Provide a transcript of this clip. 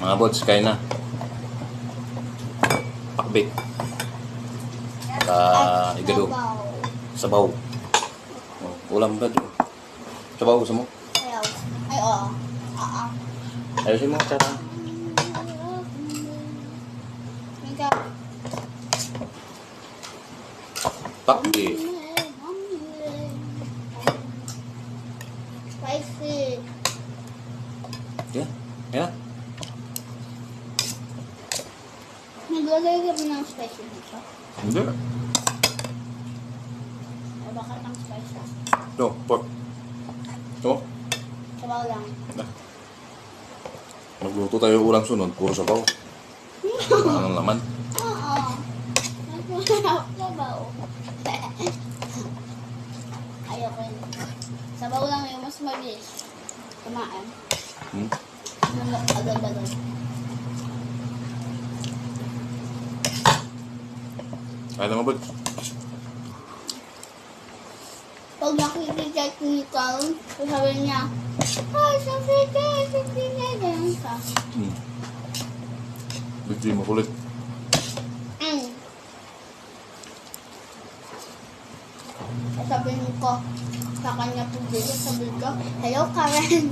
Mga bots, kain na. Pakbit. Igado. Sabaw. Oh, ulam ba dyan? Sabaw gusto mo? Ayaw. Ay, oo. Oo. Ayusin mo, tsara. Ikaw. Pakbit. Spicy. Yeah. Yeah. Naglalagay ka ba ng spicy dito? Hindi. Ay, bakit ang spicy? No, pork. Oh. Sabaw lang. Magluto tayo ulang sunod. Puro sabaw. Anong laman? Oo. Sabaw. Ayoko yun. Sabaw lang yung mas mabilis. Kumain. Agad-agad. Kaya naman ba? Pag nakikichat ni Carl, sabi niya, ay, sabi niya, ganyan ka. Hindi makulit. Sabi ko, sa kanya po dito, sabi ko, hello Karen.